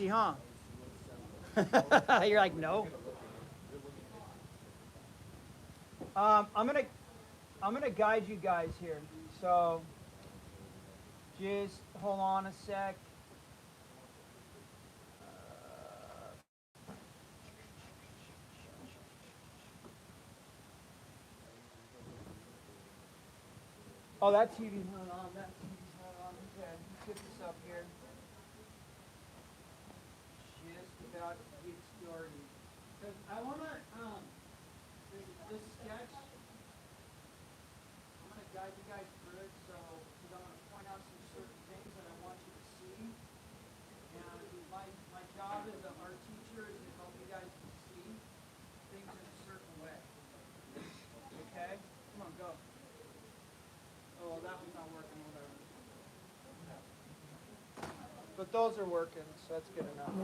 easy, huh? You're like, no. I'm gonna guide you guys here. So just hold on a sec. Oh, that TV's not on. That TV's not on. Okay, let's get this up here. Just about to get started. Cause I wanna this sketch. I'm gonna guide you guys through it. So, because I'm gonna point out some certain things that I want you to see. And my job as an art teacher is to help you guys to see things in a certain way. Okay? Come on, go. Oh, well, that one's not working, whatever. But those are working, so that's good enough.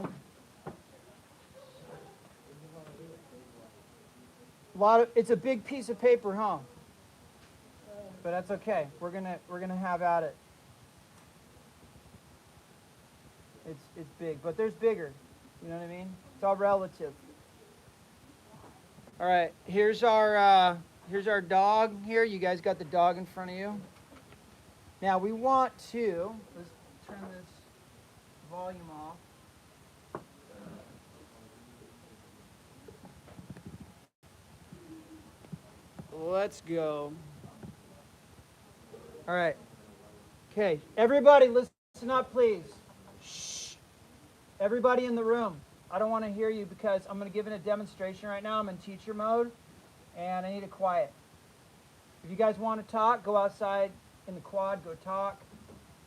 It's a big piece of paper, huh? But that's okay. We're gonna have at it. It's big, but there's bigger. You know what I mean? It's all relative. All right, here's our dog here. You guys got the dog in front of you. Now we want to let's turn this volume off. Let's go. All right. Okay, everybody listen up, please. Shh. Everybody in the room. I don't want to hear you because I'm going to give it a demonstration right now. I'm in teacher mode, and I need it quiet. If you guys want to talk, go outside in the quad. Go talk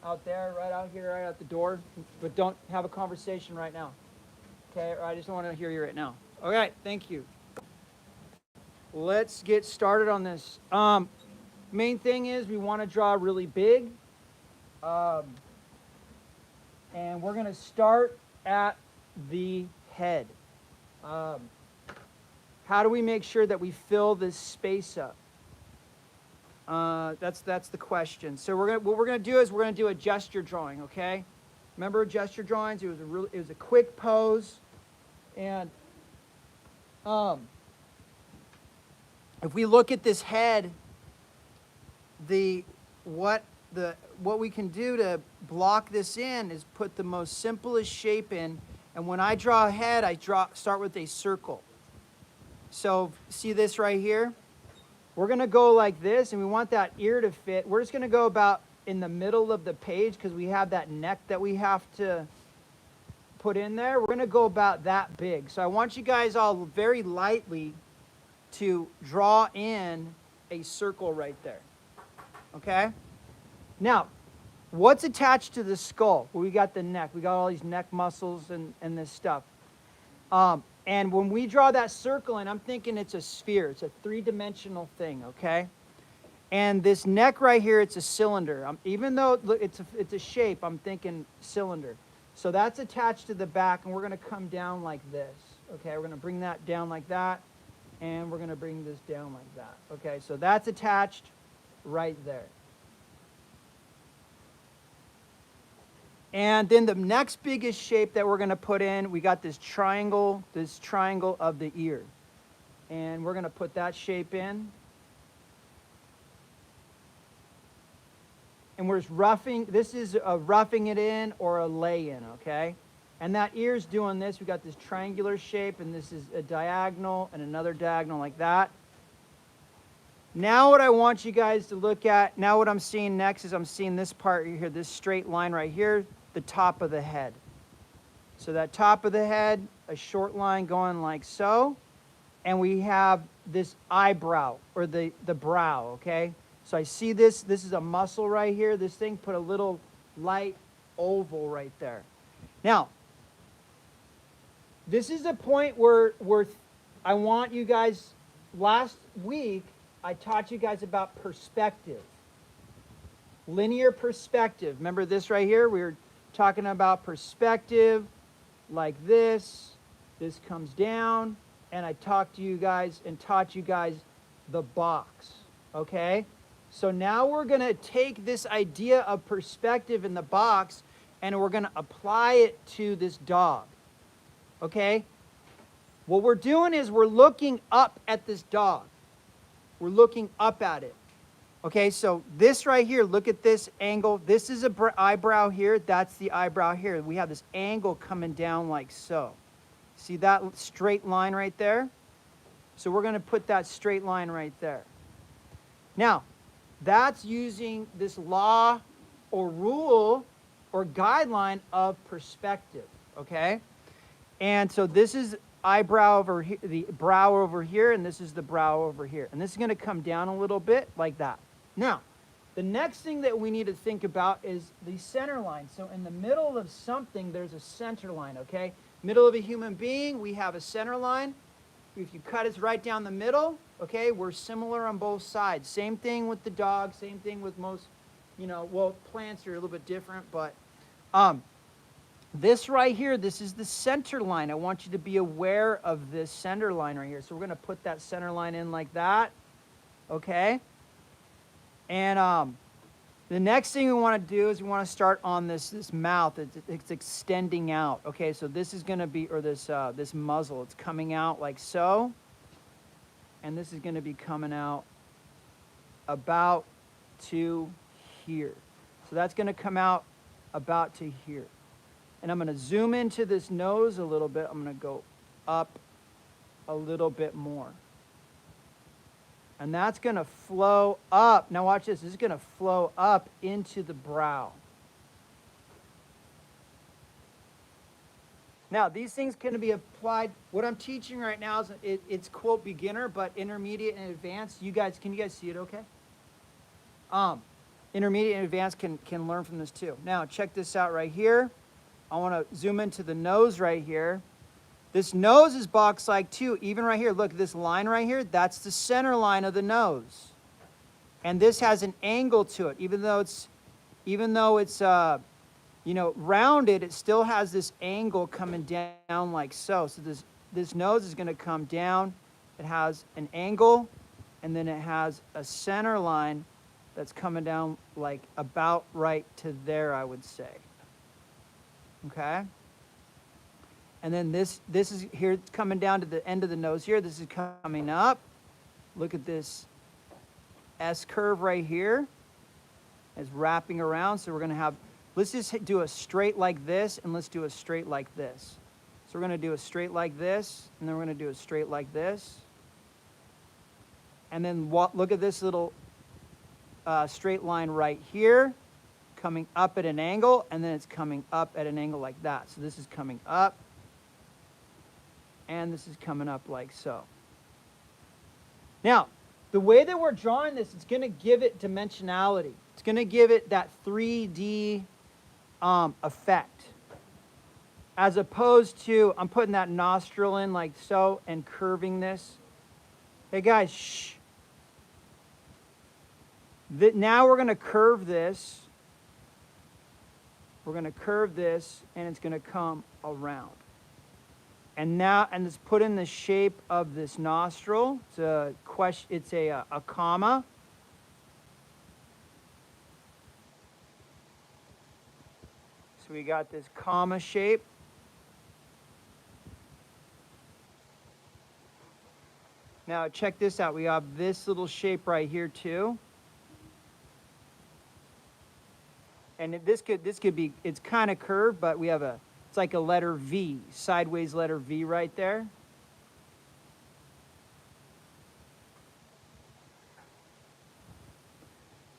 out there, right out here, right out the door. But don't have a conversation right now. Okay, I just don't want to hear you right now. All right, thank you. Let's get started on this. Main thing is we want to draw really big. And we're going to start at the head. How do we make sure that we fill this space up? That's the question. So what we're going to do is we're going to do a gesture drawing, okay? Remember gesture drawings? It was a quick pose. And if we look at this head, what we can do to block this in is put the most simplest shape in, and when I draw a head, I start with a circle. So see this right here? We're gonna go like this, and we want that ear to fit. We're just gonna go about in the middle of the page because we have that neck that we have to put in there. We're gonna go about that big. So I want you guys all very lightly to draw in a circle right there. Okay? Now, what's attached to the skull? Well, we got the neck. We got all these neck muscles and this stuff. And when we draw that circle in, I'm thinking it's a sphere. It's a three-dimensional thing, okay? And this neck right here, it's a cylinder. Even though it's a shape, I'm thinking cylinder. So that's attached to the back, and we're going to come down like this. Okay, we're going to bring that down like that, and we're going to bring this down like that. Okay, so that's attached right there. And then the next biggest shape that we're going to put in, we got this triangle of the ear. And we're going to put that shape in. And we're roughing, this is a roughing it in or a lay in, okay? And that ear's doing this. We got this triangular shape, and this is a diagonal and another diagonal like that. Now what I want you guys to look at, now what I'm seeing next is I'm seeing this part here, this straight line right here, the top of the head. So that top of the head, a short line going like so, and we have this eyebrow, or the brow, okay? So I see this is a muscle right here. This thing put a little light oval right there. Now, this is a point where I want you guys, last week, I taught you guys about perspective. Linear perspective. Remember this right here? We were talking about perspective like this. This comes down, and I talked to you guys and taught you guys the box. Okay? So now we're going to take this idea of perspective in the box, and we're going to apply it to this dog. Okay? What we're doing is we're looking up at this dog. We're looking up at it. Okay, so this right here, look at this angle. This is an eyebrow here. That's the eyebrow here. We have this angle coming down like so. See that straight line right there? So we're going to put that straight line right there. Now, that's using this law or rule or guideline of perspective, okay? And so this is eyebrow over here, the brow over here, and this is the brow over here. And this is going to come down a little bit like that. Now, the next thing that we need to think about is the center line. So in the middle of something, there's a center line, okay? Middle of a human being, we have a center line. If you cut it right down the middle, okay, we're similar on both sides. Same thing with the dog, same thing with most, well, plants are a little bit different, but this right here, this is the center line. I want you to be aware of this center line right here. So we're going to put that center line in like that, okay? And the next thing we want to do is we want to start on this mouth. It's extending out. Okay, so this is going to be, or this muzzle, it's coming out like so. And this is going to be coming out about to here. So that's going to come out about to here. And I'm going to zoom into this nose a little bit. I'm going to go up a little bit more. And that's going to flow up. Now watch this. This is going to flow up into the brow. Now, these things can be applied. What I'm teaching right now is it's quote beginner, but intermediate and advanced. Can you guys see it okay? Intermediate and advanced can learn from this too. Now, check this out right here. I want to zoom into the nose right here. This nose is box-like too. Even right here, look, this line right here, that's the center line of the nose. And this has an angle to it. Even though it's rounded, it still has this angle coming down like so. So this nose is going to come down. It has an angle, and then it has a center line that's coming down like about right to there, I would say. Okay? And then this is here, it's coming down to the end of the nose here. This is coming up. Look at this S curve right here. It's wrapping around. So we're going to have, let's just do a straight like this, and let's do a straight like this. So we're going to do a straight like this, and then we're going to do a straight like this. And then look at this little straight line right here, coming up at an angle, and then it's coming up at an angle like that. So this is coming up. And this is coming up like so. Now, the way that we're drawing this, it's going to give it dimensionality. It's going to give it that 3D effect. As opposed to, I'm putting that nostril in like so and curving this. Hey guys, shh. Now we're going to curve this. We're going to curve this, and it's going to come around. And it's put in the shape of this nostril. It's a comma. So we got this comma shape. Now check this out. We have this little shape right here too. And this could be, it's kind of curved, but we have it's like a letter V, sideways letter V right there.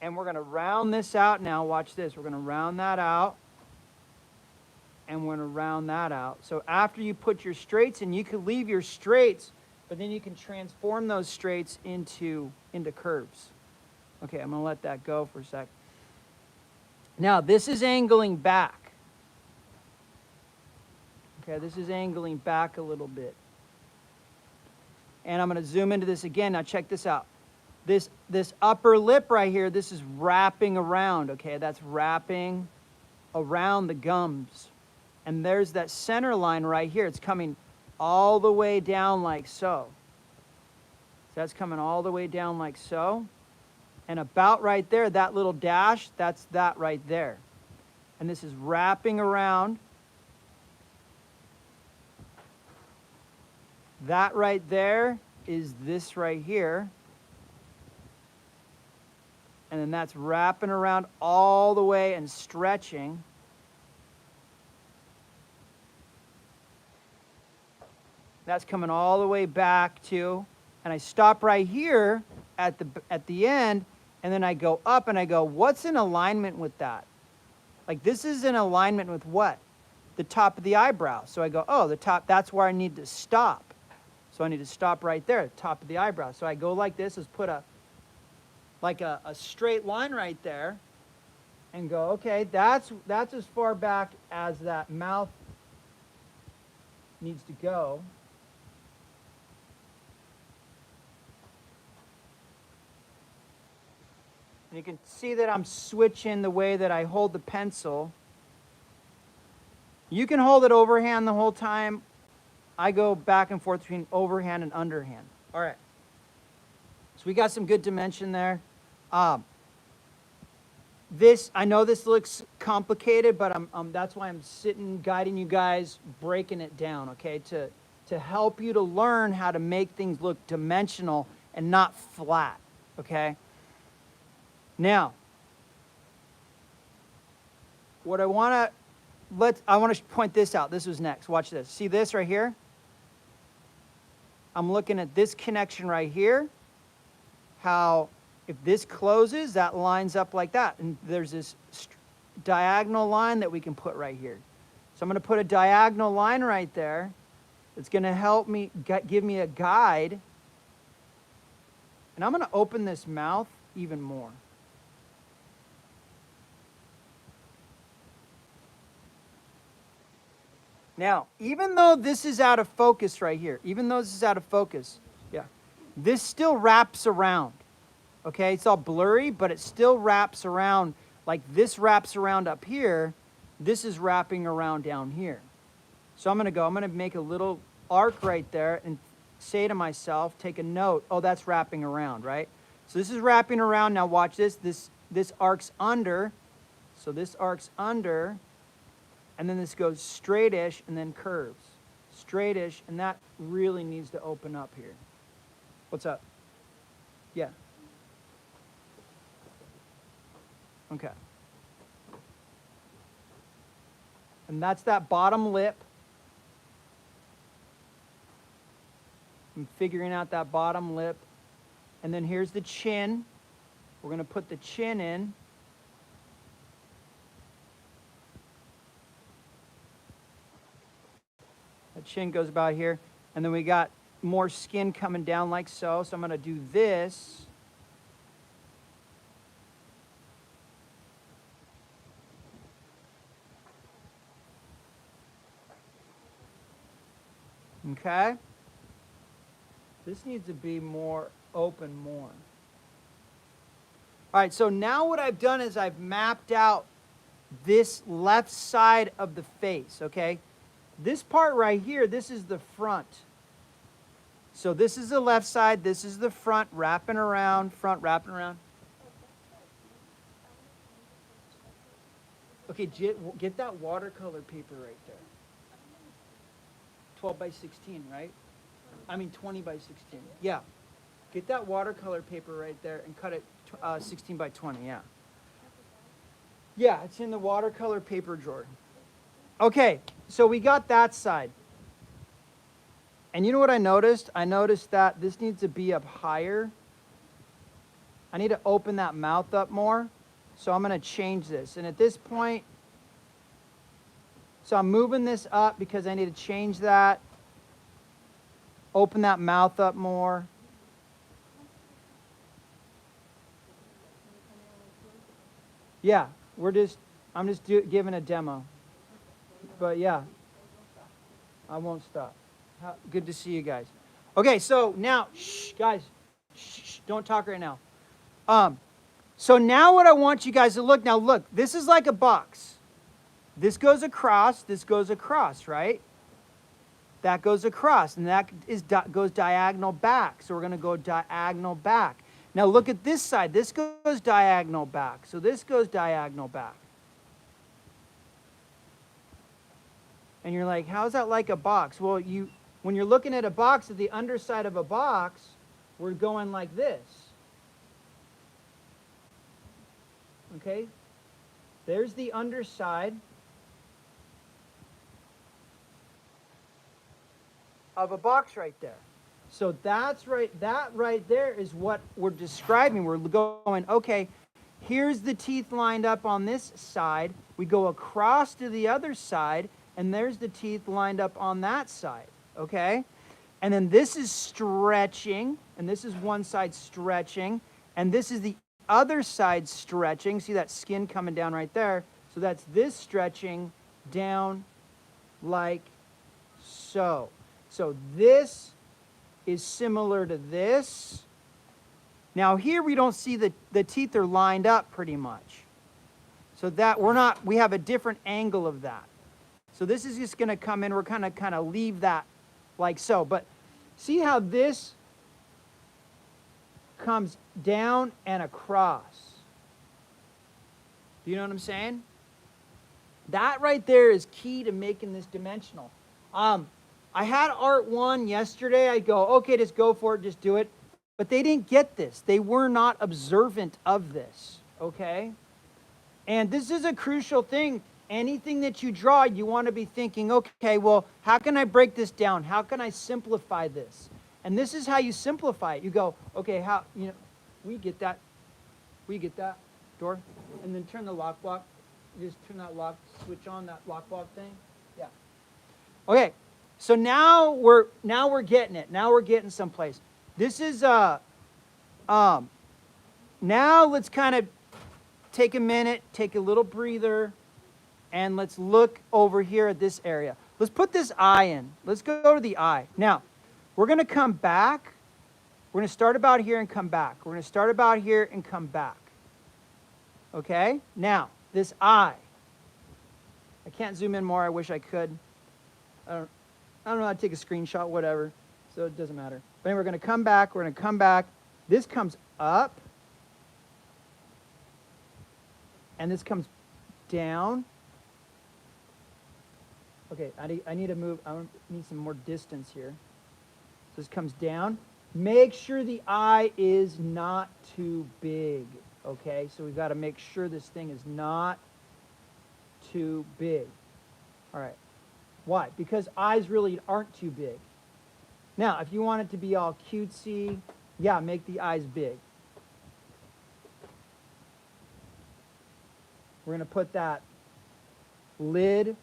And we're going to round this out now. Watch this. We're going to round that out. And we're going to round that out. So after you put your straights in, you can leave your straights, but then you can transform those straights into curves. Okay, I'm going to let that go for a sec. Now, this is angling back. Okay, this is angling back a little bit. And I'm going to zoom into this again. Now check this out. This upper lip right here, this is wrapping around, okay? That's wrapping around the gums. And there's that center line right here. It's coming all the way down like so. So that's coming all the way down like so. And about right there, that little dash, that's that right there. And this is wrapping around. That right there is this right here. And then that's wrapping around all the way and stretching. That's coming all the way back to, and I stop right here at the end, and then I go up and I go, what's in alignment with that? Like this is in alignment with what? The top of the eyebrow. So I go, oh, the top, that's where I need to stop. So I need to stop right there, top of the eyebrow. So I go like this, is put a straight line right there, and go, okay, that's as far back as that mouth needs to go. And you can see that I'm switching the way that I hold the pencil. You can hold it overhand the whole time. I go back and forth between overhand and underhand. All right. So we got some good dimension there. I know this looks complicated, but that's why I'm sitting, guiding you guys, breaking it down, okay, to help you to learn how to make things look dimensional and not flat, okay? Now, what I want to point this out. This was next. Watch this. See this right here? I'm looking at this connection right here. How if this closes, that lines up like that. And there's this diagonal line that we can put right here. So I'm going to put a diagonal line right there. It's going to help me, give me a guide. And I'm going to open this mouth even more. Now, even though this is out of focus right here, yeah, this still wraps around, okay? It's all blurry, but it still wraps around, like this wraps around up here, this is wrapping around down here. So I'm going to make a little arc right there and say to myself, take a note, oh, that's wrapping around, right? So this is wrapping around. Now watch this, this arcs under, so this arcs under, and then this goes straightish and then curves. Straightish, and that really needs to open up here. What's up? Yeah. Okay. And that's that bottom lip. I'm figuring out that bottom lip. And then here's the chin. We're going to put the chin in. The chin goes about here. And then we got more skin coming down like so. So I'm going to do this. Okay? This needs to be more open more. All right, so now what I've done is I've mapped out this left side of the face, okay? This part right here, this is the front. So this is the left side, this is the front, wrapping around, front wrapping around. Okay, get that watercolor paper right there. 12 by 16, right? I mean 20 by 16. Yeah. Get that watercolor paper right there and cut it 16 by 20, yeah. Yeah, it's in the watercolor paper drawer. Okay, so we got that side. And you know what I noticed? I noticed that this needs to be up higher. I need to open that mouth up more. So I'm going to change this. And at this point, so I'm moving this up because I need to change that. Open that mouth up more. Yeah, I'm just giving a demo. But yeah, I won't stop. Good to see you guys. Okay, so now, guys, don't talk right now. So now what I want you guys to look, now look, this is like a box. This goes across, right? That goes across, and that goes diagonal back. So we're going to go diagonal back. Now look at this side. This goes diagonal back. So this goes diagonal back. And you're like, how is that like a box? Well, when you're looking at a box, at the underside of a box, we're going like this. Okay? There's the underside of a box right there. So that right there is what we're describing. We're going, okay, here's the teeth lined up on this side. We go across to the other side, and there's the teeth lined up on that side, okay? And then this is stretching, and this is one side stretching, and this is the other side stretching. See that skin coming down right there? So that's this stretching down like so. So this is similar to this. Now here we don't see the teeth are lined up pretty much. So that we have a different angle of that. So this is just gonna come in, we're kind of leave that like so. But see how this comes down and across. Do you know what I'm saying? That right there is key to making this dimensional. I had Art 1 yesterday. I go, okay, just go for it, just do it. But they didn't get this. They were not observant of this, okay? And this is a crucial thing. Anything that you draw, you want to be thinking, okay, well, how can I break this down? How can I simplify this? And this is how you simplify it. You go, okay, we get that door, and then turn the lock block. Just turn that lock switch on, that lock block thing. Yeah. Okay. So now we're getting it. Now we're getting someplace. This is now let's kind of take a minute, take a little breather, and let's look over here at this area. Let's put this eye in. Let's go to the eye. Now, we're going to come back. We're going to start about here and come back. We're going to start about here and come back. Okay? Now, this eye. I can't zoom in more. I wish I could. I don't know how to take a screenshot, whatever. So it doesn't matter. But anyway, we're going to come back. We're going to come back. This comes up. And this comes down. Okay, I need to move. I need some more distance here. So this comes down. Make sure the eye is not too big. Okay, so we've got to make sure this thing is not too big. All right. Why? Because eyes really aren't too big. Now, if you want it to be all cutesy, yeah, make the eyes big. We're going to put that lid.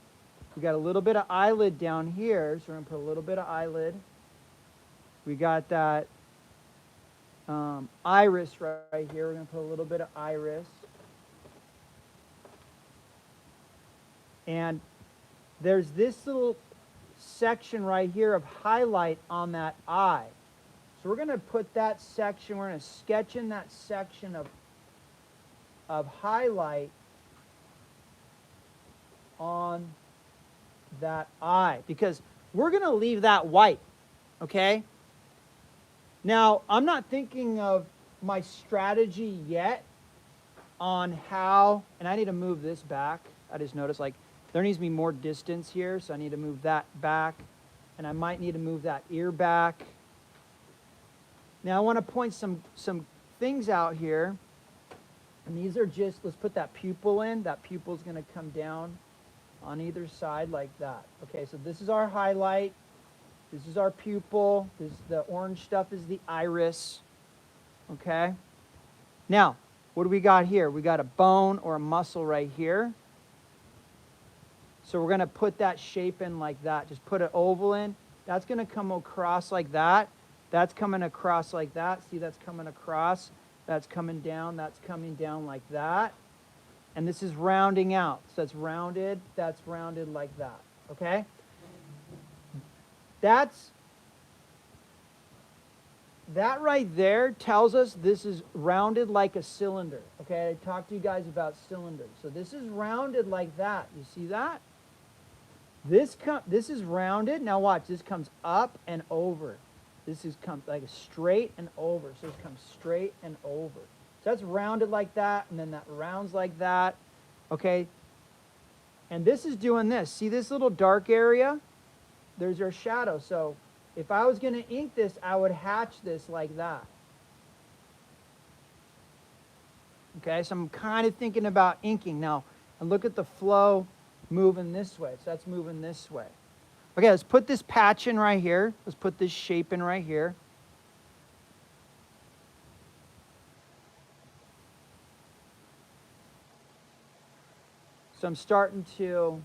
We got a little bit of eyelid down here, so we're going to put a little bit of eyelid. We got that iris right here. We're going to put a little bit of iris. And there's this little section right here of highlight on that eye. So we're going to put that section, we're going to sketch in that section of highlight on that eye, because we're going to leave that white, okay? Now, I'm not thinking of my strategy yet on how, and I need to move this back. I just noticed, like, there needs to be more distance here, so I need to move that back, and I might need to move that ear back. Now, I want to point some things out here, and these are just, let's put that pupil in. That pupil is going to come down on either side like that. Okay, so this is our highlight. This is our pupil. The orange stuff is the iris. Okay? Now, what do we got here? We got a bone or a muscle right here. So we're going to put that shape in like that. Just put an oval in. That's going to come across like that. That's coming across like that. See, that's coming across. That's coming down. That's coming down like that. And this is rounding out. So it's rounded. That's rounded like that. Okay? That right there tells us this is rounded like a cylinder. Okay? I talked to you guys about cylinders. So this is rounded like that. You see that? This is rounded. Now watch. This comes up and over. This comes like straight and over. So this comes straight and over. So that's rounded like that, and then that rounds like that. Okay? And this is doing this. See this little dark area? There's our shadow. So if I was going to ink this, I would hatch this like that. Okay, so I'm kind of thinking about inking now. And look at the flow moving this way. So that's moving this way. Okay, let's put this patch in right here. Let's put this shape in right here. So I'm starting to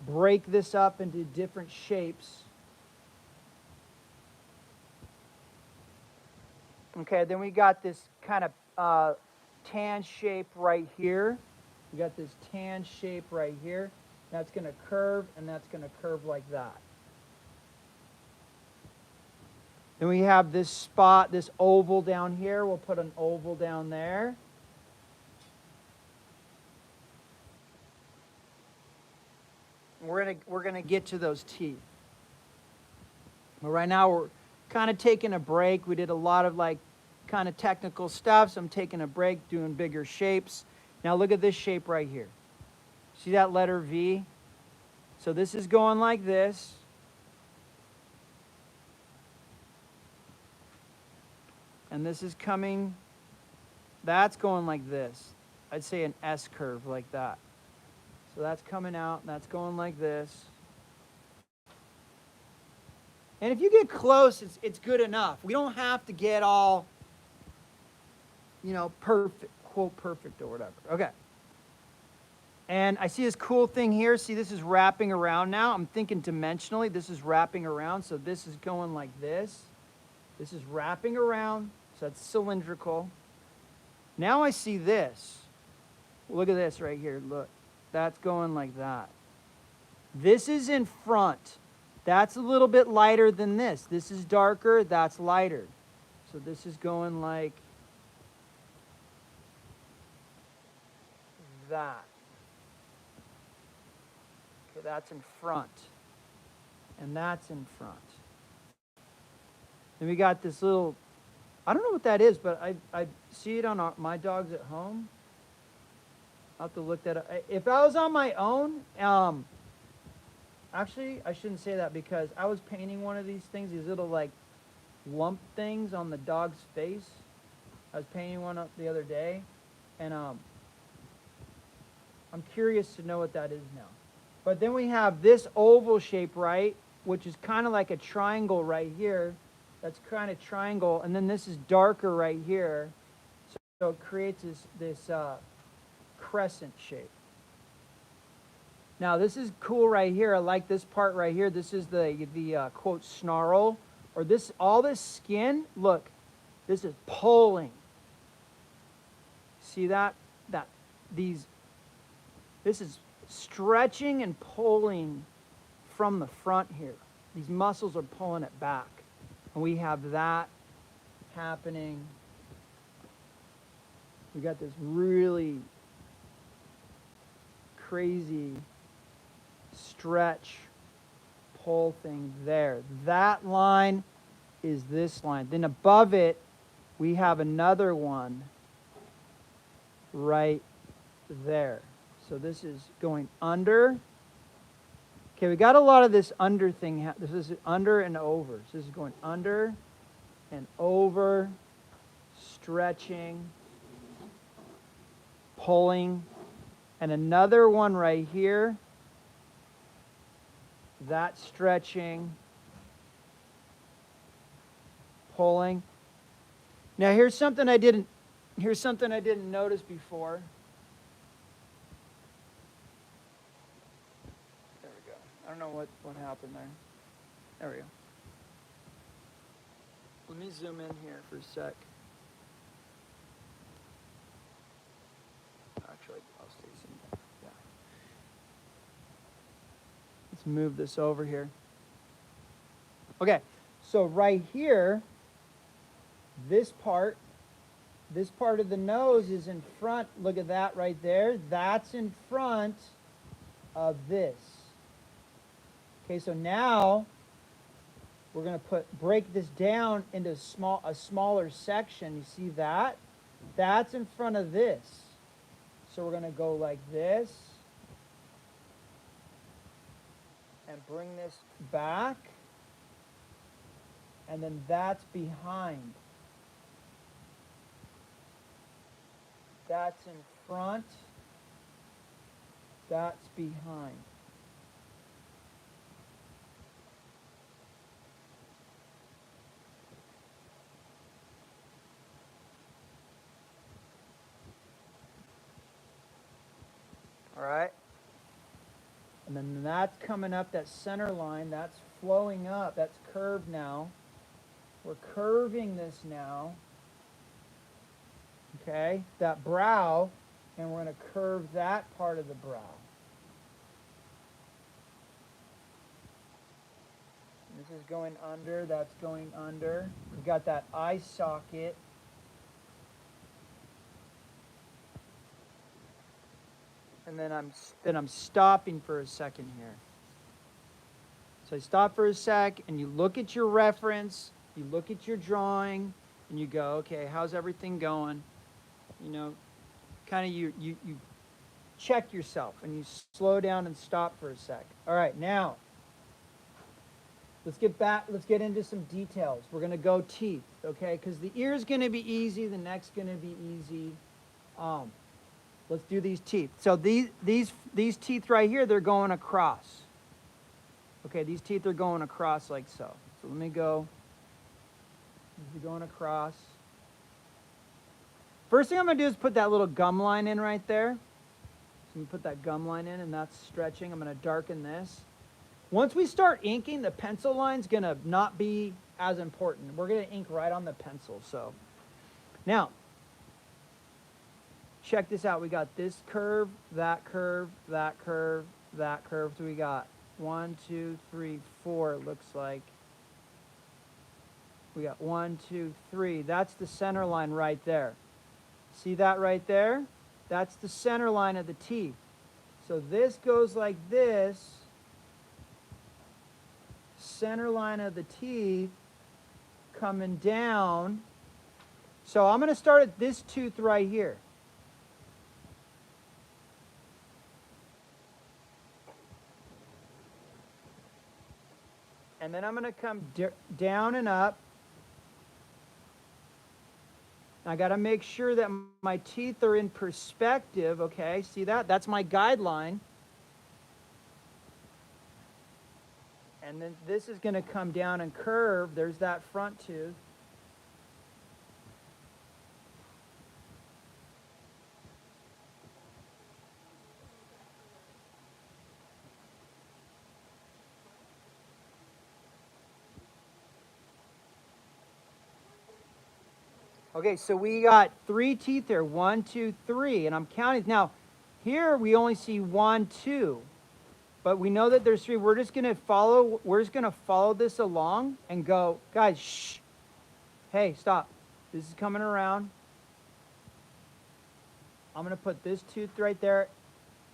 break this up into different shapes. Okay, then we got this kind of tan shape right here. We got this tan shape right here. That's going to curve, and that's going to curve like that. Then we have this spot, this oval down here. We'll put an oval down there. We're gonna get to those teeth. But right now we're kind of taking a break. We did a lot of like kind of technical stuff, so I'm taking a break, doing bigger shapes. Now look at this shape right here. See that letter V? So this is going like this. And this is coming, that's going like this. I'd say an S curve like that. So that's coming out, and that's going like this. And if you get close, it's good enough. We don't have to get all, perfect, quote, perfect or whatever. Okay. And I see this cool thing here. See, this is wrapping around now. I'm thinking dimensionally. This is wrapping around. So this is going like this. This is wrapping around. So that's cylindrical. Now I see this. Look at this right here. Look. That's going like that. This is in front. That's a little bit lighter than this. This is darker. That's lighter. So this is going like that. Okay, that's in front. And that's in front. Then we got this little, I don't know what that is, but I see it on my dogs at home. I'll have to look that up. If I was on my own, actually, I shouldn't say that because I was painting one of these things, these little like lump things on the dog's face. I was painting one up the other day, and I'm curious to know what that is now. But then we have this oval shape, right, which is kind of like a triangle right here. That's kind of triangle, and then this is darker right here. So it creates this crescent shape. Now this is cool right here. I like this part right here. This is the quote snarl, or this, all this skin. Look, this is pulling. See that? This is stretching and pulling from the front here. These muscles are pulling it back, and we have that happening. We got this really crazy stretch pull thing there. That line is this line. Then above it, we have another one right there. So this is going under. Okay, we got a lot of this under thing. This is under and over. So this is going under and over, stretching, pulling. And another one right here. That stretching, pulling. Now here's something I didn't notice before. There we go. I don't know what happened there. There we go. Let me zoom in here for a sec. Actually, I'll stay zoomed in. Yeah. Let's move this over here. Okay, so right here, this part of the nose is in front. Look at that right there. That's in front of this. Okay, so now we're going to break this down into a smaller section. You see that? That's in front of this. So we're going to go like this and bring this back. And then that's behind. That's in front. That's behind. All right? And then that's coming up, that center line, that's flowing up, that's curved now. We're curving this now. Okay? That brow, and we're going to curve that part of the brow. This is going under, that's going under. We've got that eye socket. And then I'm stopping for a second here. So I stop for a sec, and you look at your reference, you look at your drawing, and you go, okay, how's everything going? You know, kind of you check yourself, and you slow down and stop for a sec. All right, now, let's get into some details. We're going to go teeth, okay? Because the ear's going to be easy, the neck's going to be easy. Let's do these teeth. So these teeth right here, they're going across. Okay, these teeth are going across like so. So let me go. These are going across. First thing I'm going to do is put that little gum line in right there. So I'm going to put that gum line in, and that's stretching. I'm going to darken this. Once we start inking, the pencil line's going to not be as important. We're going to ink right on the pencil. So now, check this out. We got this curve, that curve, that curve, that curve. So we got 1, 2, 3, 4, it looks like. We got 1, 2, 3. That's the center line right there. See that right there? That's the center line of the teeth. So this goes like this. Center line of the teeth coming down. So I'm going to start at this tooth right here. And then I'm going to come down and up. I got to make sure that my teeth are in perspective, okay? See that? That's my guideline. And then this is going to come down and curve. There's that front tooth. Okay, so we got 3 teeth there. 1, 2, 3. And I'm counting. Now, here we only see 1, 2. But we know that there's 3. We're just going to follow this along and go, guys, shh. Hey, stop. This is coming around. I'm going to put this tooth right there.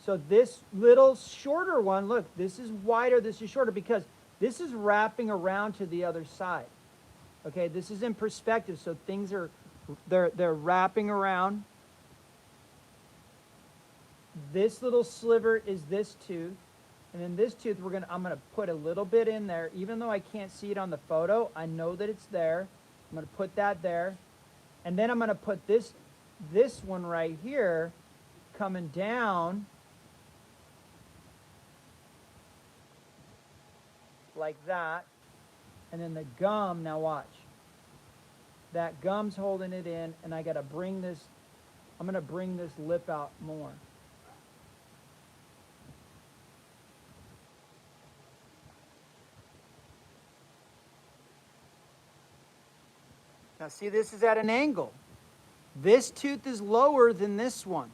So this little shorter one, look, this is wider, this is shorter, because this is wrapping around to the other side. Okay, this is in perspective, so things are, they're wrapping around. This little sliver is this tooth. And then this tooth, I'm gonna put a little bit in there. Even though I can't see it on the photo, I know that it's there. I'm gonna put that there. And then I'm gonna put this one right here coming down like that. And then the gum, now watch. That gum's holding it in, and I gotta bring this, I'm gonna bring this lip out more. Now see, this is at an angle. This tooth is lower than this one.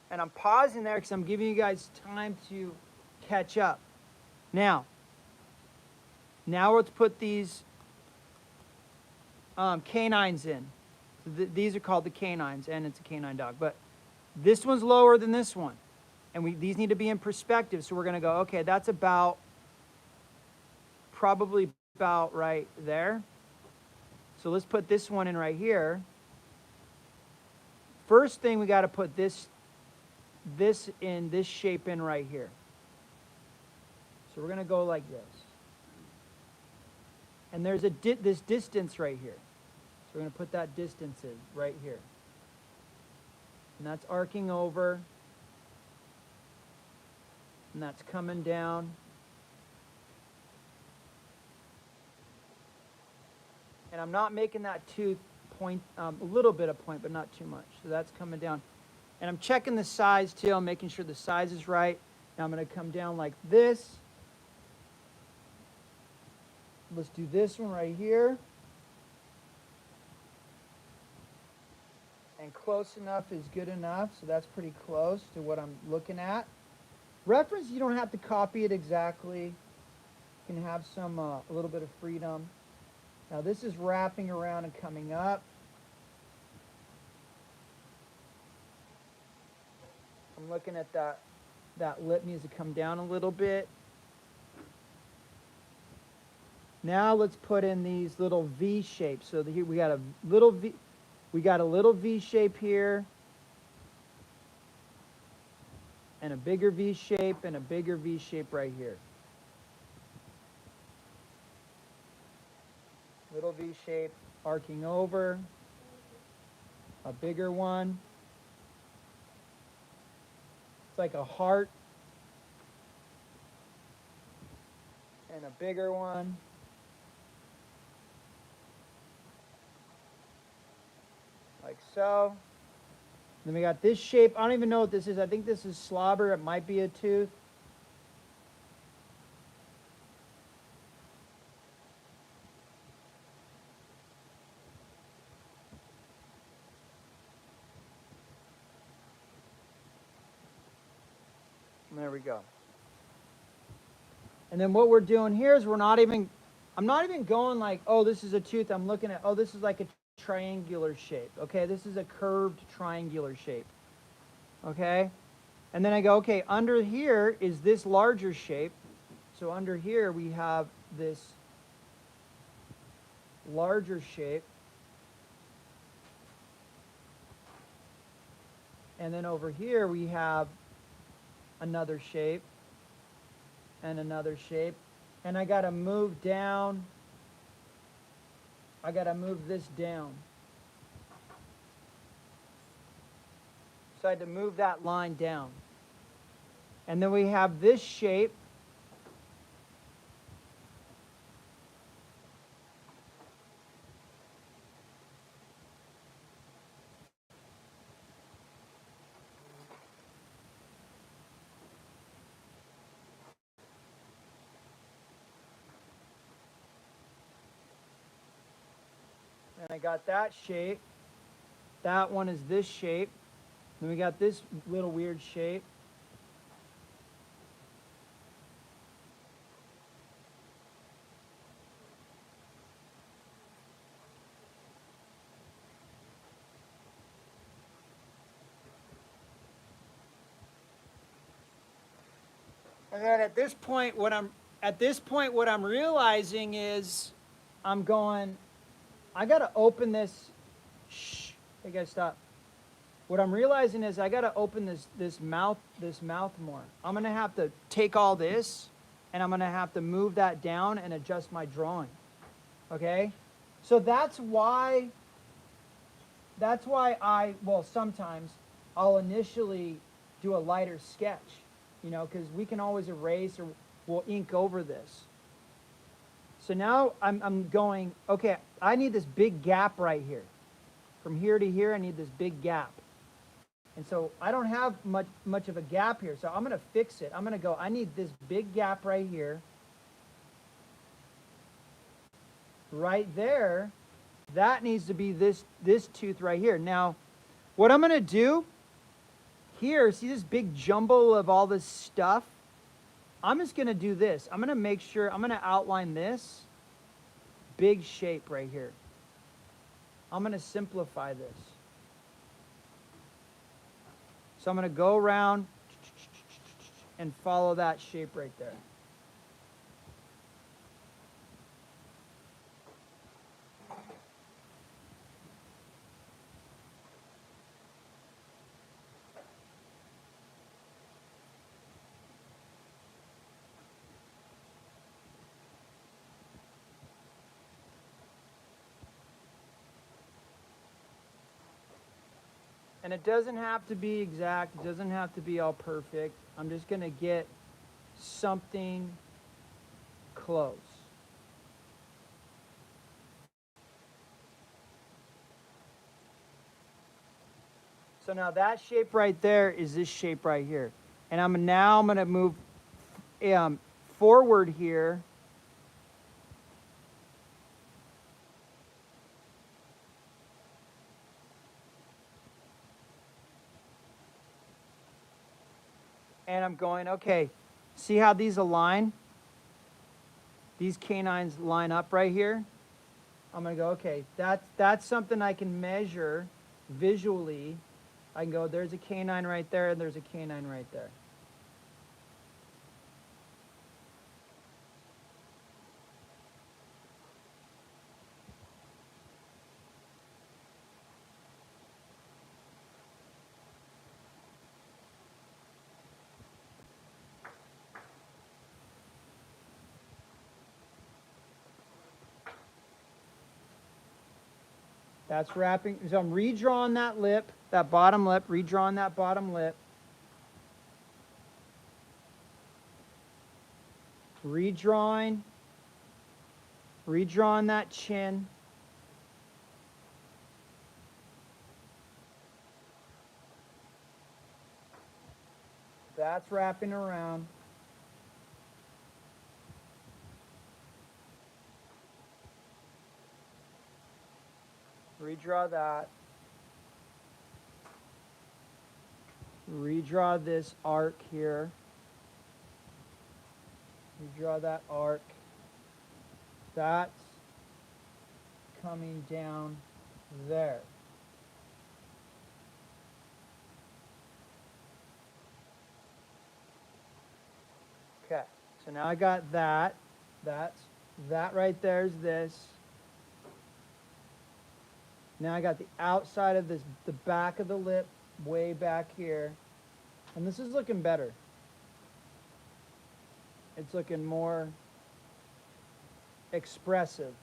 And I'm pausing there because I'm giving you guys time to catch up. Now let's put these canines in. These are called the canines, and it's a canine dog. But this one's lower than this one. And these need to be in perspective. So we're going to go, okay, that's probably about right there. So let's put this one in right here. First thing, we got to put this this shape in right here. So we're going to go like this. And there's this distance right here. So we're going to put that distance in right here. And that's arcing over. And that's coming down. And I'm not making that tooth point, a little bit of point, but not too much. So that's coming down. And I'm checking the size too. I'm making sure the size is right. Now I'm going to come down like this. Let's do this one right here. And close enough is good enough. So that's pretty close to what I'm looking at. Reference, you don't have to copy it exactly. You can have some, a little bit of freedom. Now this is wrapping around and coming up. I'm looking at that lip needs to come down a little bit. Now let's put in these little V shapes. So here we got a little V. We got a little V shape here, and a bigger V shape, and a bigger V shape right here. Little V shape arcing over, a bigger one. It's like a heart, and a bigger one. Like so. Then we got this shape. I don't even know what this is. I think this is slobber. It might be a tooth. And there we go. And then what we're doing here is I'm not even going like, oh, this is a tooth. I'm looking at, oh, this is like a triangular shape. Okay, this is a curved triangular shape. Okay, and then I go, okay, under here is this larger shape. So under here we have this larger shape. And then over here we have another shape and another shape. And I got to move down. I got to move this down. So I had to move that line down. And then we have this shape. And I got that shape. That one is this shape. Then we got this little weird shape. And then at this point, what I'm realizing is I'm going, I gotta open this. Shh, hey guys, stop. What I'm realizing is I gotta open this mouth more. I'm gonna have to take all this and I'm gonna have to move that down and adjust my drawing. Okay? So that's why sometimes I'll initially do a lighter sketch, you know, because we can always erase or we'll ink over this. So now I'm going, okay, I need this big gap right here. From here to here, I need this big gap. And so I don't have much of a gap here. So I'm going to fix it. I'm going to go, I need this big gap right here. Right there. That needs to be this tooth right here. Now, what I'm going to do here, see this big jumble of all this stuff? I'm just going to do this. I'm going to make sure, I'm going to outline this big shape right here. I'm going to simplify this. So I'm going to go around and follow that shape right there. And it doesn't have to be exact. It doesn't have to be all perfect. I'm just going to get something close. So now that shape right there is this shape right here. And I'm going to move forward here. And I'm going, okay, see how these align? These canines line up right here. I'm going to go, okay, that's something I can measure visually. I can go, there's a canine right there, and there's a canine right there. That's wrapping. So I'm redrawing that lip, that bottom lip, redrawing that bottom lip. Redrawing that chin. That's wrapping around. Redraw that. Redraw this arc here. Redraw that arc. That's coming down there. Okay, so now I got that. That right there is this. Now I got the outside of this, the back of the lip, way back here. And this is looking better. It's looking more expressive.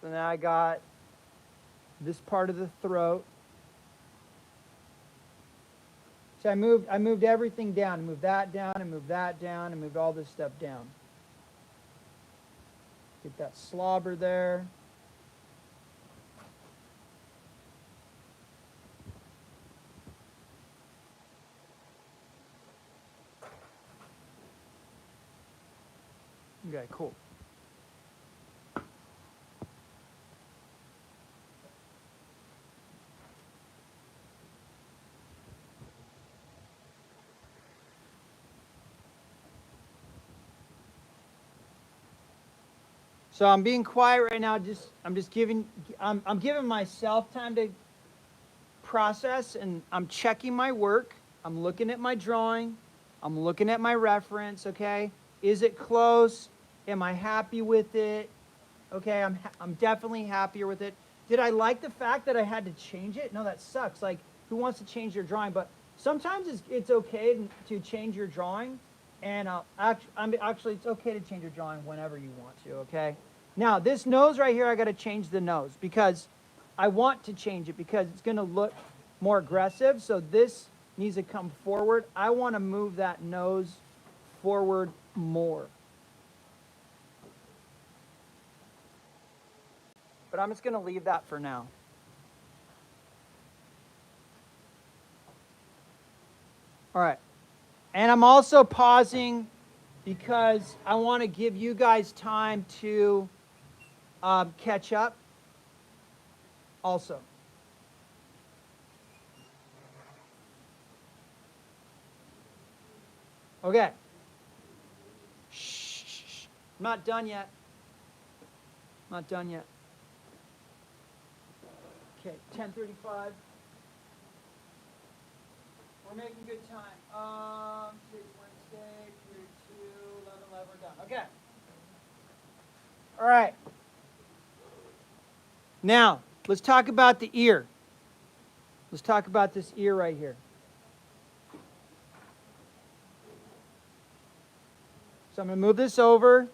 So now I got this part of the throat. So I moved everything down. I moved that down, I moved that down, I moved all this stuff down. Get that slobber there. Okay, cool. So I'm being quiet right now. I'm giving myself time to process, and I'm checking my work. I'm looking at my drawing. I'm looking at my reference. Okay, is it close? Am I happy with it? Okay, I'm definitely happier with it. Did I like the fact that I had to change it? No, that sucks. Like, who wants to change their drawing? But sometimes it's okay to change your drawing, and actually it's okay to change your drawing whenever you want to. Okay. Now this nose right here, I got to change the nose because I want to change it because it's going to look more aggressive. So this needs to come forward. I want to move that nose forward more. But I'm just going to leave that for now. All right. And I'm also pausing because I want to give you guys time to catch up also. Okay. Shh. I'm not done yet. Not done yet. Okay, 10:35. We're making good time. Today's Wednesday, period 2, 11, we're done. Okay. All right. Now, let's talk about the ear. Let's talk about this ear right here. So I'm going to move this over.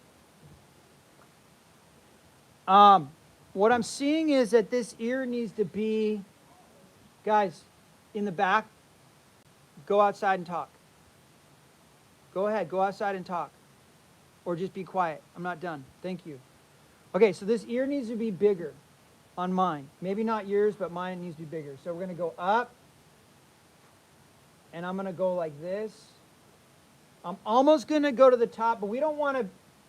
What I'm seeing is that this ear needs to be, guys, in the back, go outside and talk. Go ahead, go outside and talk. Or just be quiet. I'm not done. Thank you. Okay, so this ear needs to be bigger on mine. Maybe not yours, but mine needs to be bigger. So we're going to go up, and I'm going to go like this. I'm almost going to go to the top, but we don't want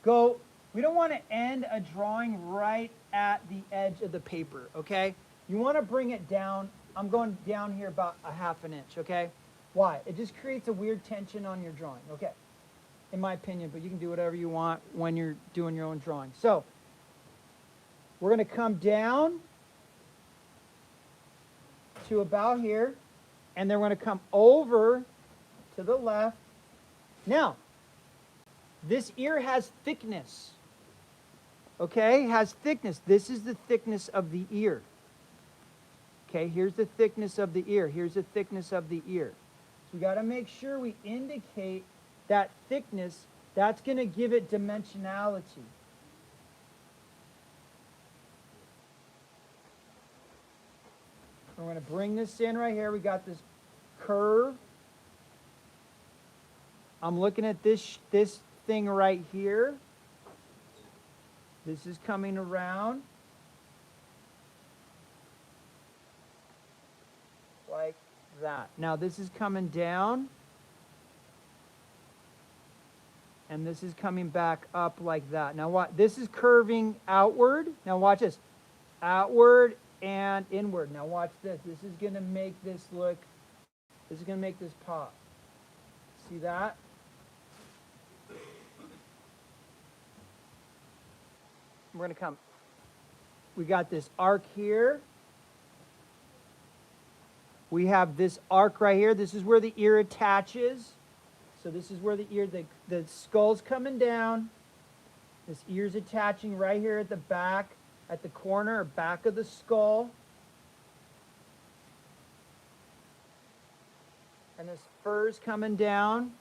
to end a drawing right at the edge of the paper, okay? You want to bring it down. I'm going down here about a ½ inch, okay? Why? It just creates a weird tension on your drawing, okay? In my opinion, but you can do whatever you want when you're doing your own drawing. So, we're going to come down to about here, and then we're going to come over to the left. Now, this ear has thickness, okay? It has thickness. This is the thickness of the ear. Okay, here's the thickness of the ear. Here's the thickness of the ear. So we got to make sure we indicate that thickness. That's going to give it dimensionality. We're going to bring this in right here. We got this curve. I'm looking at this thing right here. This is coming around like that. Now this is coming down. And this is coming back up like that. Now what? This is curving outward. Now watch this. Outward and inward. Now watch this. This is going to make this look, this is going to make this pop. See that? We're going to come. We got this arc here. We have this arc right here. This is where the ear attaches. So this is where the ear, the skull's coming down. This ear's attaching right here at the back, at the corner or back of the skull. And this fur's coming down.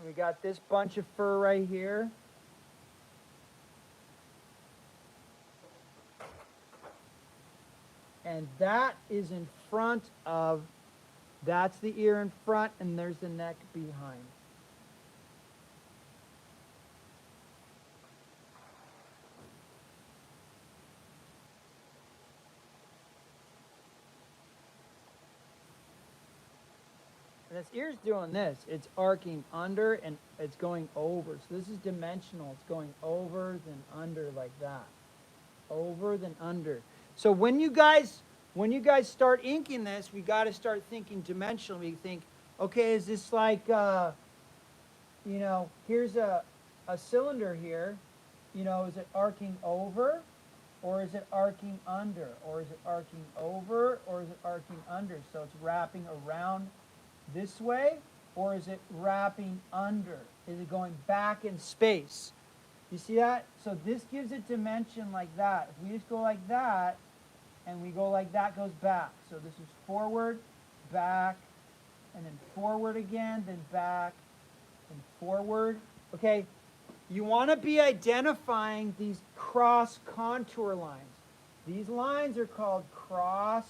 We got this bunch of fur right here. And that is in front of, that's the ear in front, and there's the neck behind. And this ear's doing this. It's arcing under and it's going over. So this is dimensional. It's going over, then under like that. Over, then under. So when you guys start inking this, we got to start thinking dimensionally. We think, okay, is this like, here's a cylinder here. Is it arcing over, or is it arcing under, or is it arcing over, or is it arcing under? So it's wrapping around this way, or is it wrapping under? Is it going back in space? You see that? So this gives it dimension like that. If we just go like that, and we go like that, goes back. So this is forward, back, and then forward again, then back, and forward. Okay, you want to be identifying these cross contour lines. These lines are called cross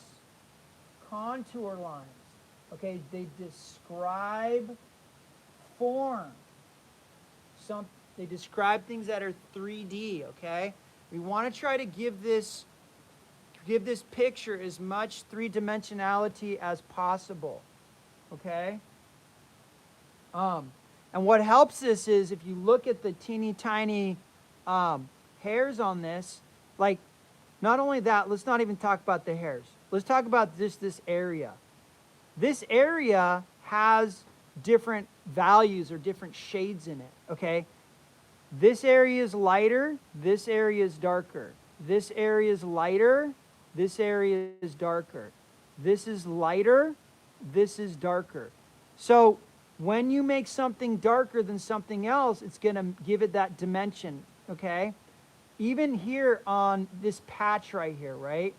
contour lines. Okay, they describe form. They describe things that are 3D, okay? We want to try to give this picture as much three-dimensionality as possible, okay? And what helps this is if you look at the teeny tiny hairs on this, like, not only that, let's not even talk about the hairs. Let's talk about this area. This area has different values or different shades in it, okay? This area is lighter, this area is darker. This area is lighter, this area is darker. This is lighter, this is darker. So when you make something darker than something else, it's going to give it that dimension, okay? Even here on this patch right here, right?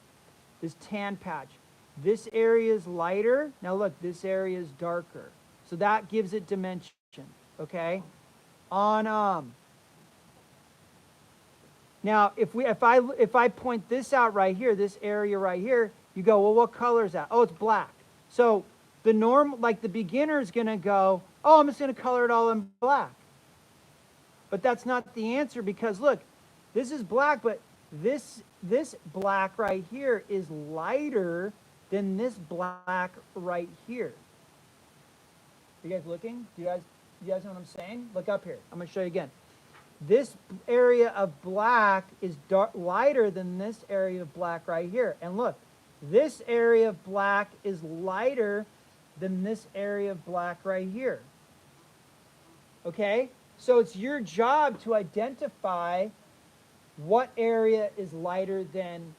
This tan patch. This area is lighter. Now look, this area is darker. So that gives it dimension, okay? on now if I point this out right here, this area right here, you go, well, what color is that? Oh, it's black. So the the beginner is going to go, oh, I'm just going to color it all in black. But that's not the answer, because look, this is black, but this black right here is lighter than this black right here. Are you guys looking? Do you guys know what I'm saying? Look up here. I'm going to show you again. This area of black is lighter than this area of black right here. And look, this area of black is lighter than this area of black right here. Okay? So it's your job to identify what area is lighter than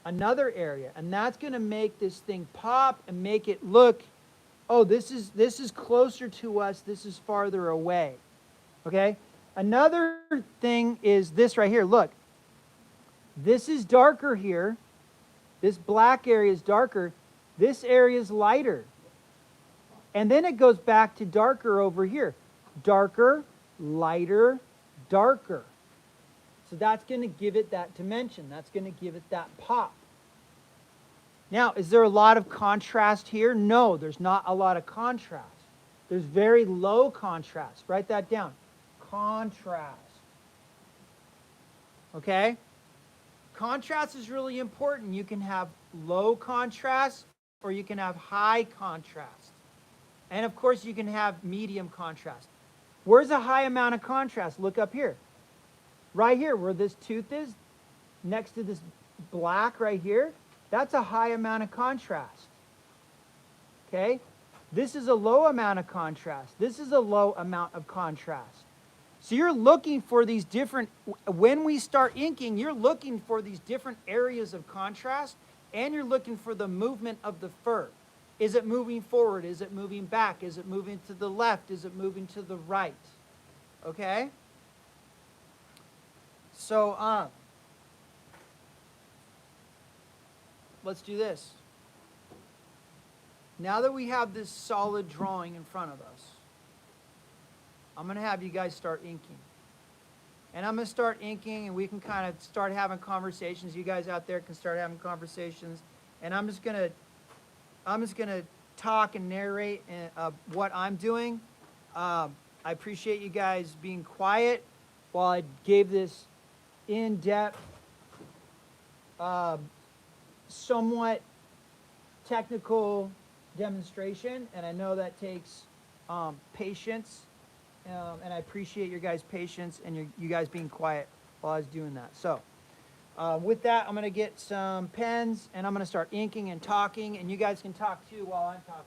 another area. And that's going to make this thing pop and make it look, oh, this is closer to us, this is farther away. Okay? Another thing is this right here. Look, this is darker here. This black area is darker. This area is lighter. And then it goes back to darker over here. Darker, lighter, darker. So that's going to give it that dimension. That's going to give it that pop. Now, is there a lot of contrast here? No, there's not a lot of contrast. There's very low contrast. Write that down. Contrast. Okay? Contrast is really important. You can have low contrast or you can have high contrast. And of course, you can have medium contrast. Where's a high amount of contrast? Look up here. Right here, where this tooth is, next to this black right here, that's a high amount of contrast. Okay? This is a low amount of contrast. This is a low amount of contrast. So you're looking for these different, when we start inking, you're looking for these different areas of contrast, and you're looking for the movement of the fur. Is it moving forward? Is it moving back? Is it moving to the left? Is it moving to the right? Okay? So, let's do this. Now that we have this solid drawing in front of us, I'm going to have you guys start inking. And I'm going to start inking, and we can kind of start having conversations. You guys out there can start having conversations. And I'm just going to talk and narrate what I'm doing. I appreciate you guys being quiet while I gave this in-depth, somewhat technical demonstration. And I know that takes patience. And I appreciate your guys' patience and you guys being quiet while I was doing that. So, with that, I'm going to get some pens and I'm going to start inking and talking, and you guys can talk too while I'm talking.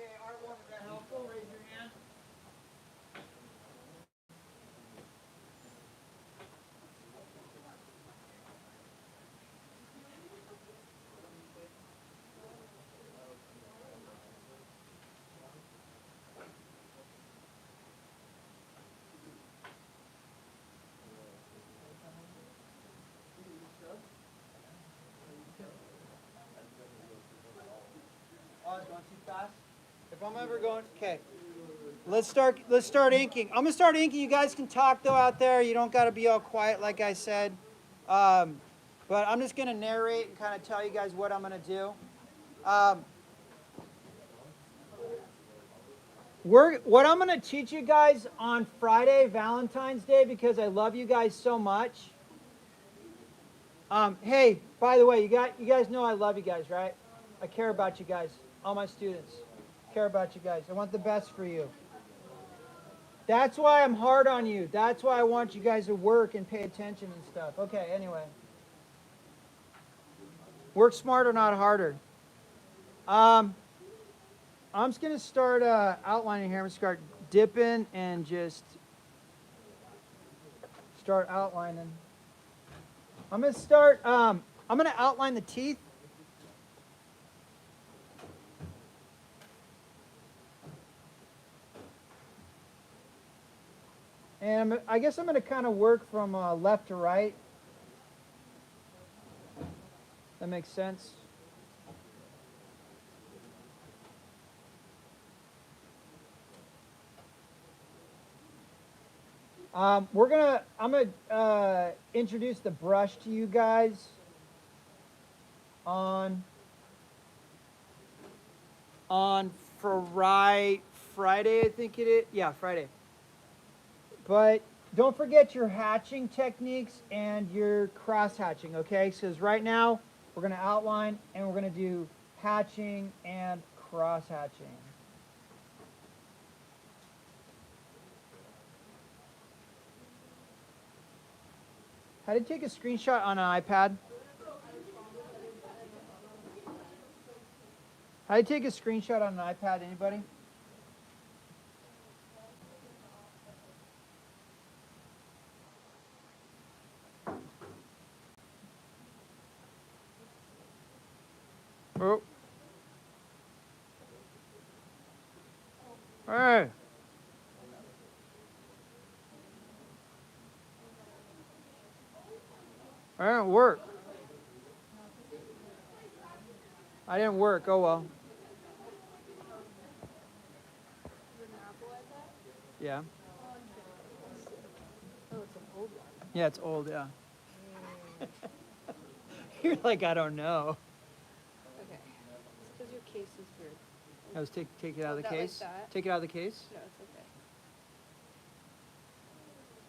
Okay, Art1, is that helpful? Raise your hand. Oh, it's going too fast? If I'm ever going, okay. Let's start inking. I'm gonna start inking. You guys can talk though out there. You don't gotta be all quiet like I said. But I'm just gonna narrate and kind of tell you guys what I'm gonna do. What I'm gonna teach you guys on Friday, Valentine's Day, because I love you guys so much. Hey, by the way, you guys know I love you guys, right? I care about you guys, all my students. Care about you guys. I want the best for you. That's why I'm hard on you. That's why I want you guys to work and pay attention and stuff. Okay, anyway. Work smarter, not harder. I'm just going to start outlining here. I'm going to start dip in and just start outlining. I'm gonna start, I'm gonna outline the teeth. And I guess I'm gonna kind of work from left to right. That makes sense. I'm gonna introduce the brush to you guys on Friday, I think it is. Yeah, Friday. But don't forget your hatching techniques and your cross hatching, okay? Because right now we're gonna outline and we're gonna do hatching and cross hatching. How to take a screenshot on an iPad? How to take a screenshot on an iPad, anybody? Oh. Hey. I didn't work. I didn't work. Oh well. Yeah. Oh, it's an old one. Yeah, it's old. Yeah. You're like, I don't know. Okay. It's because your case is weird. I was take it out of the That like case. that? Take it out of the case. No, it's okay.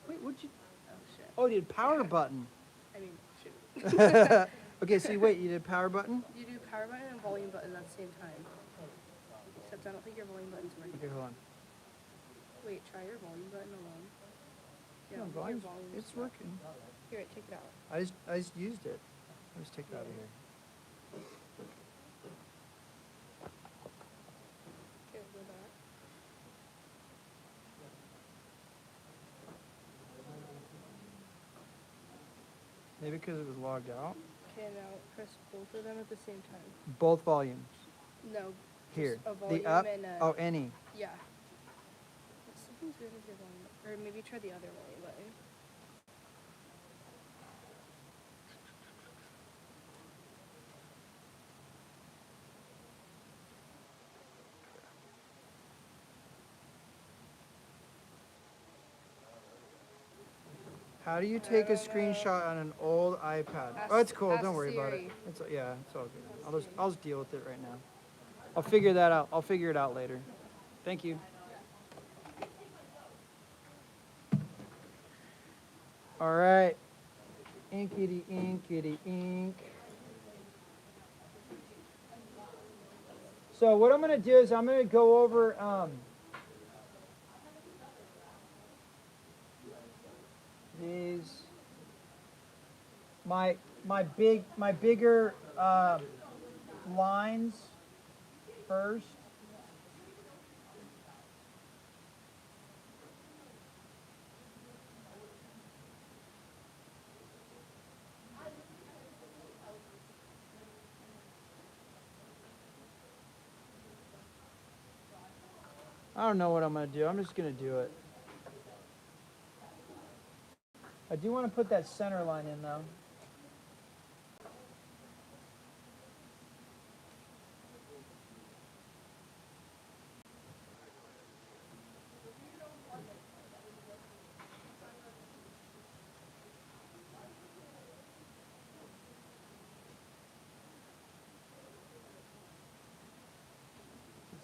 Wait, what'd you? Oh, shit. Oh, you did power button. I mean, shoot. Okay, so wait, you did power button. You do power button and volume button at the same time. Except I don't think your volume button's working. Okay, hold on. Wait, try your volume button alone. Yeah, your volume's, volume's it's stuck. working. Here, take it out. I just used it. I'll just take it out of here. Okay, go back. Maybe because it was logged out. Okay, now press both of them at the same time. Both volumes. No. Here. Just a volume The up. and a... Oh, any. Yeah. Something's weird with your volume. Or maybe try the other volume button. How do you take a screenshot on an old iPad? Oh, it's cool. Ask Don't worry about it. Siri. It's yeah, it's all good. I'll just deal with it right now. I'll figure that out. I'll figure it out later. Thank you. All right. Inkity inkity ink. So what I'm gonna do is I'm gonna go over these my bigger lines first. I don't know what I'm gonna do. I'm just gonna do it. I do want to put that center line in though.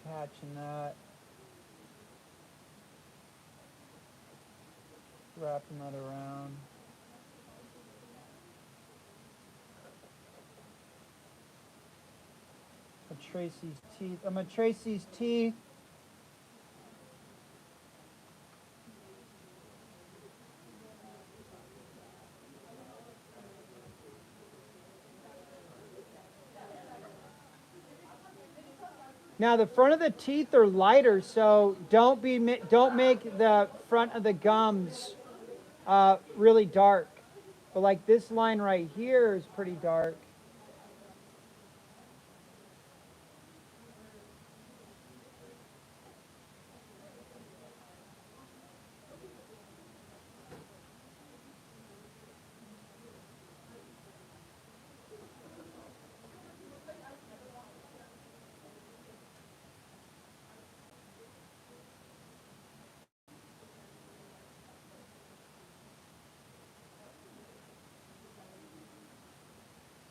Attaching that. Wrapping that around. I'm gonna trace these teeth. I'm gonna trace these teeth. Now the front of the teeth are lighter, so don't make the front of the gums really dark. But like this line right here is pretty dark.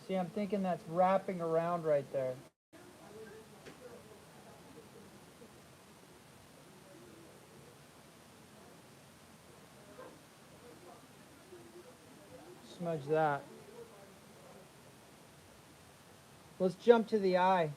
See, I'm thinking that's wrapping around right there. Smudge that. Let's jump to the eye.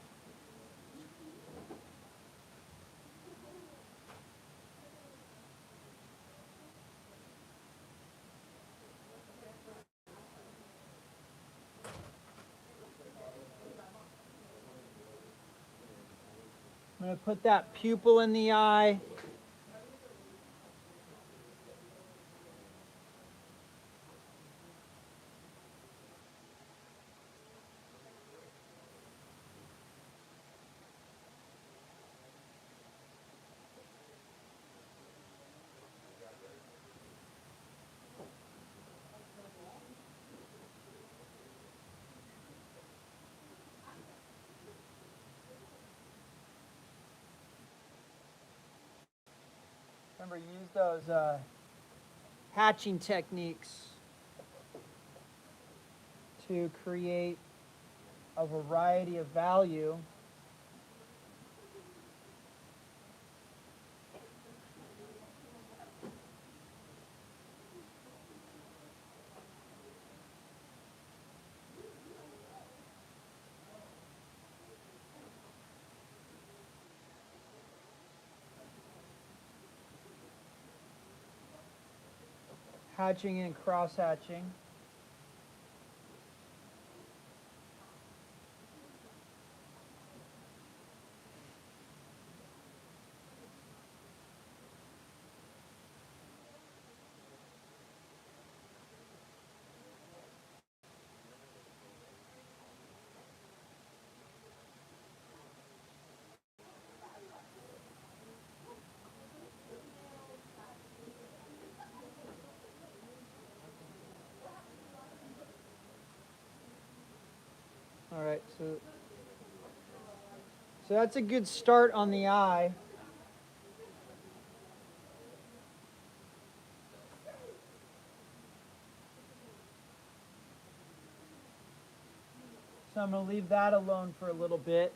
I'm going to put that pupil in the eye. Remember, use those hatching techniques to create a variety of value. Hatching and cross hatching. All right, so that's a good start on the eye. So I'm going to leave that alone for a little bit.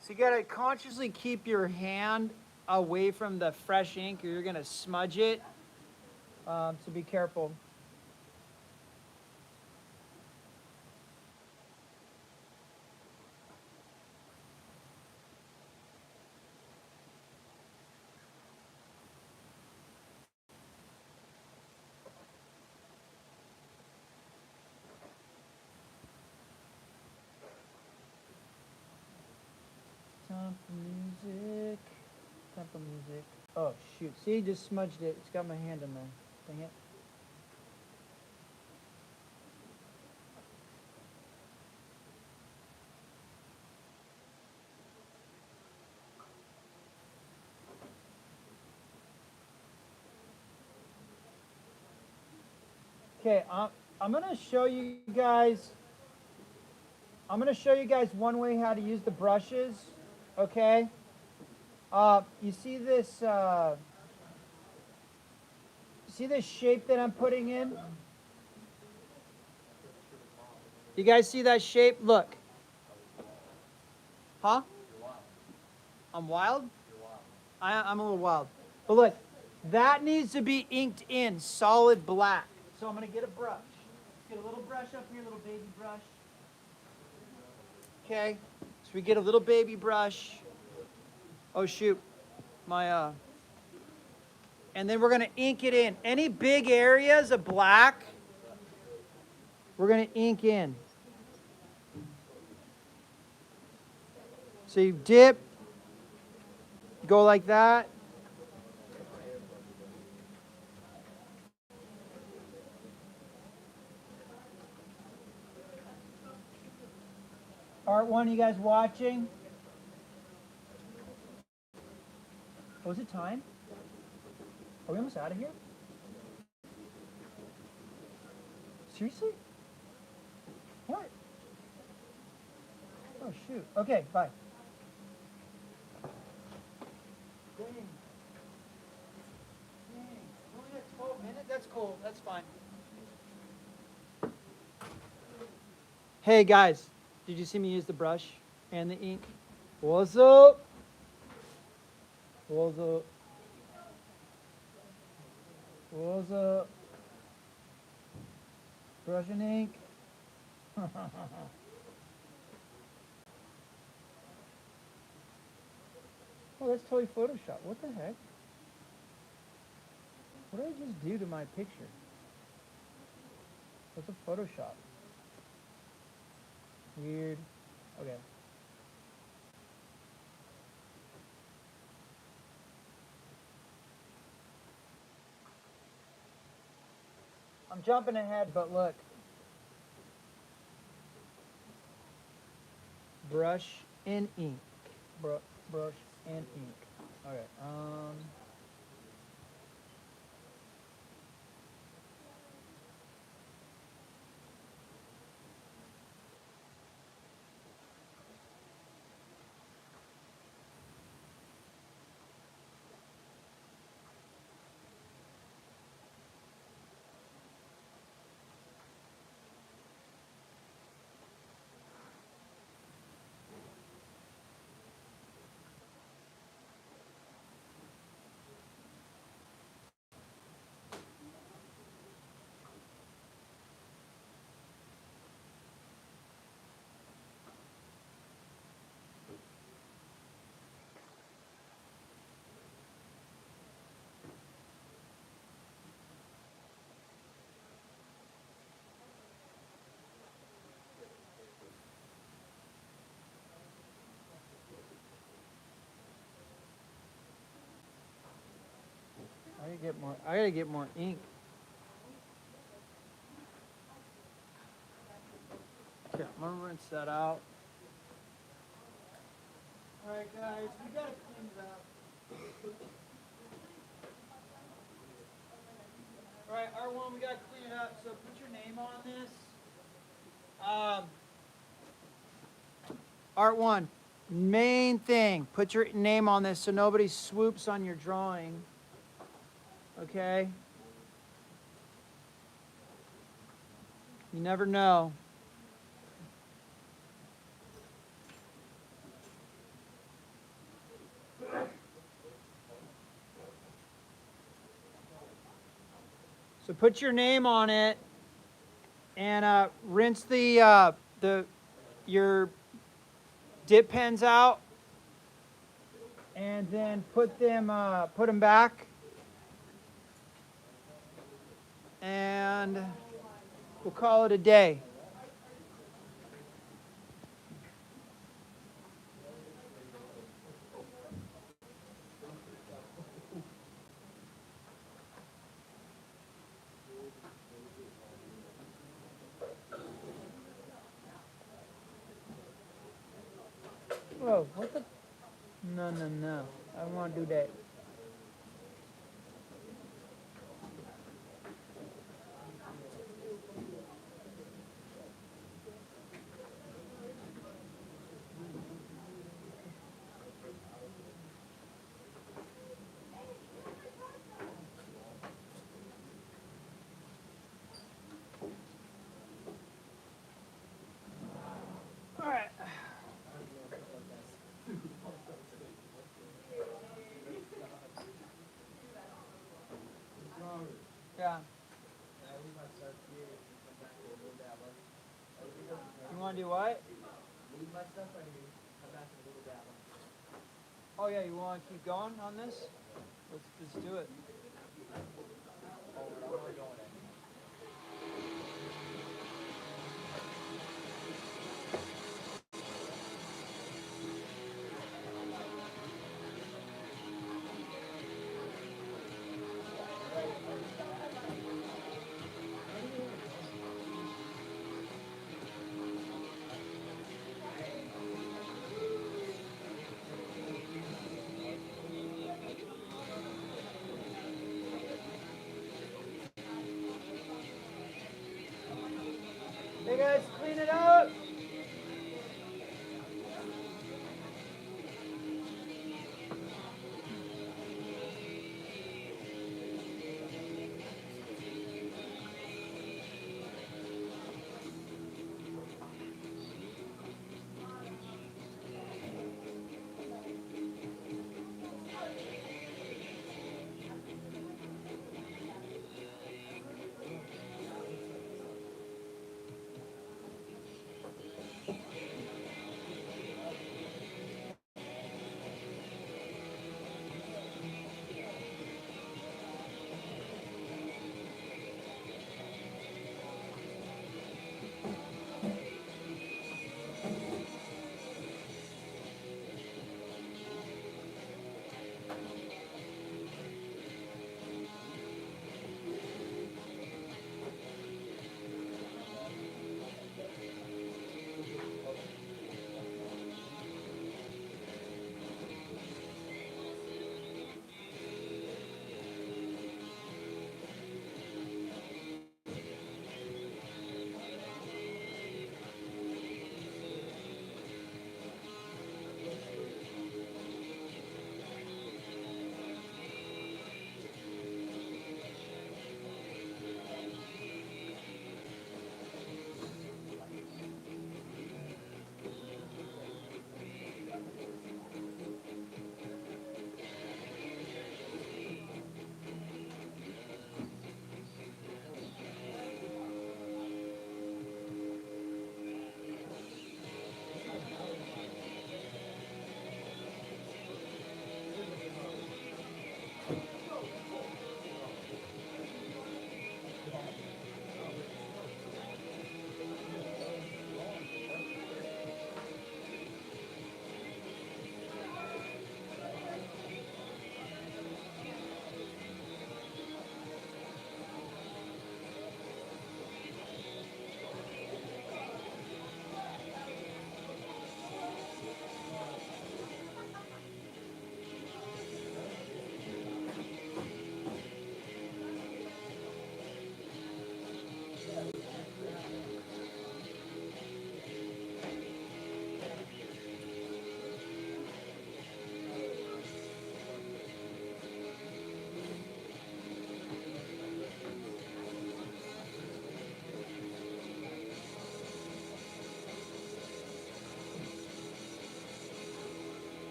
So you gotta consciously keep your hand away from the fresh ink or you're gonna smudge it. So be careful. Temple music. Temple music. Oh shoot. See, just smudged it. It's got my hand in there. Dang it. Okay, I'm gonna show you guys. I'm gonna show you guys one way how to use the brushes. Okay. You see this? See this shape that I'm putting in? You guys see that shape? Look. Huh? I'm wild? I'm a little wild. But look, that needs to be inked in solid black. So I'm going to get a brush. Let's get a little brush up here, little baby brush. Okay. So we get a little baby brush. Oh, shoot. And then we're going to ink it in. Any big areas of black, we're going to ink in. So you dip, go like that. Art one, you guys watching? Oh, is it time? Are we almost out of here? Seriously? What? Oh, shoot. Okay, bye. Dang. Dang. We only got 12 minutes? That's cool. That's fine. Hey, guys. Did you see me use the brush and the ink? What's up? What's up? What's up? Brush and ink. Oh, that's totally Photoshop. What the heck? What did I just do to my picture? What's a Photoshop? Weird. Okay. I'm jumping ahead, but look. Brush and ink. Brush and ink. Okay. I gotta get more ink. Okay, I'm gonna rinse that out. Alright guys, we gotta clean it up. Alright, R1, we gotta clean it up. So put your name on this. Art1, main thing, put your name on this so nobody swoops on your drawing. Okay? You never know. So put your name on it and rinse your dip pens out and then put them back and we'll call it a day. Whoa, what the? No, no, no. I don't want to do that. Yeah. You want to do what? Oh yeah, you want to keep going on this? Let's do it. Hey guys, clean it up.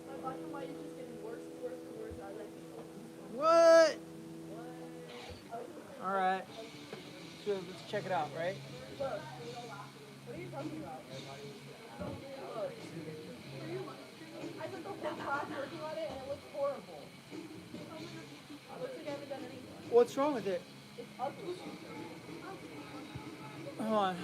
My black and white is just getting worse and worse and worse as I keep going. What? All right. So let's check it out, right? Look, what are you talking about? Look. I spent the whole class working on it and it looks horrible. It looks like I haven't done anything. What's wrong with it? It's ugly. Hold on.